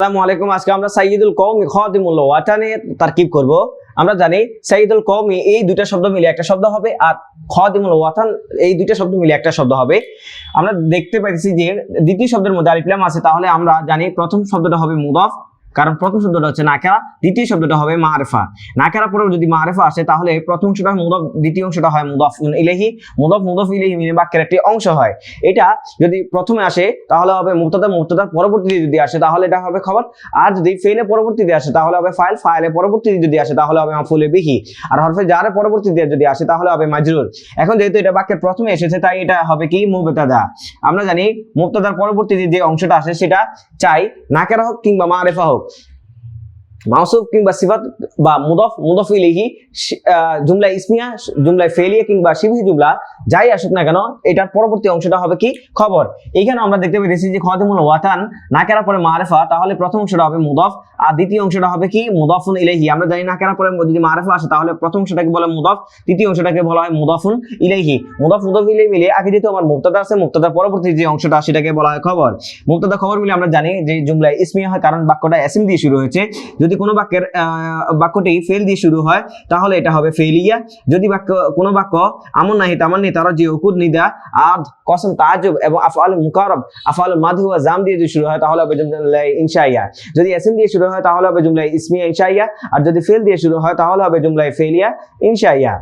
আসসালামু আলাইকুম। আজকে আমরা সাইয়্যিদুল কওমি খাদিমুল ওয়াতানে তারকিব করব। আমরা জানি সাইয়্যিদুল কওমি এই দুইটা শব্দ মিলে একটা শব্দ হবে, আর খাদিমুল ওয়াতান এই দুইটা শব্দ মিলে একটা শব্দ হবে। আমরা দেখতে পাইছি যে দ্বিতীয় শব্দের মধ্যে আলিফ লাম আছে, তাহলে আমরা জানি প্রথম শব্দটা হবে মুদাফ, কারণ প্রথম শব্দটা হচ্ছে নাকেরা, দ্বিতীয় শব্দটা হবে মারিফা। নাকেরা পরে যদি মারিফা আসে তাহলে প্রথম অংশটা মুদাফ, দ্বিতীয় অংশটা হয় মুদাফুন ইলাইহি। মুদাফ ইলাইহি মিলে বাক্যের একটি অংশ হয়। এটা যদি প্রথমে আসে তাহলে হবে মুবতাদা, মুবতাদার পরবর্তীতে যদি আসে তাহলে এটা হবে খবর। আর যদি ফেইলের পরবর্তীতে আসে তাহলে হবে ফাইল, ফাইলের পরবর্তীতে যদি আসে তাহলে হবে মাফউল বিহি, আর হরফে জারের পরবর্তীতে যদি আসে তাহলে হবে মাজরুর। এখন যেহেতু এটা বাক্যের প্রথমে এসেছে তাই এটা হবে কি মুবতাদা। আমরা জানি মুবতাদার পরবর্তীতে যে অংশটা আসে সেটা চাই নাকেরা হোক কিংবা মারিফা হোক, মাউসুফ কিংবা সিফাত বা মুদাফ ইলাইহি, জুমলা ইসমিয়া, জুমলা ফেলিয়া কিংবা শিবহি জুমলা যাই আসুক না কেন এটার পরবর্তী অংশটা হবে কি খবর। এইখানে আমরা দেখতে পেয়েছি যে খাদিমুল ওয়াতান নাকেরা পরে মারিফা, তাহলে প্রথম অংশটা হবে মুদাফ আর দ্বিতীয় অংশটা হবে কি মুদাফুন ইলাইহি। আমরা জানি নাকেরা পরে যদি মারিফা আসে তাহলে প্রথম অংশটাকে বলা মুদাফ, দ্বিতীয় অংশটাকে বলা হয় মুদাফুন ইলাইহি। মুদাফ ইলাইহি মিলে আগে যেহেতু আমার মুবতাদা আছে, মুবতাদার পরবর্তী যে অংশটা সেটাকে বলা হয় খবর। মুবতাদা খবর মিলে আমরা জানি যে জুমলা ইসমিয়া হয়, কারণ বাক্যটা এসএম দিয়ে শুরু হয়েছে। যদি কোনো বাক্যের বাক্যটি ফেল দিয়ে শুরু হয় তাহলে এটা হবে ফেলিয়া। যদি কোনো বাক্য আমন নাহি তামান্নি তারাজি উকুদ নিদা আদ কসম তাআজ্জুব এবং আফআল মুকাররব, আফআল মাদহি ওয়া জাম দিয়ে যদি শুরু হয় তাহলে হবে জুমলা ইনশাইয়া। যদি এসএম দিয়ে শুরু হয় তাহলে হবে জুমলা ইসমিয়া ইনশাইয়া, আর যদি ফেল দিয়ে শুরু হয় তাহলে হবে জুমলা ফেলিয়া ইনশাইয়া।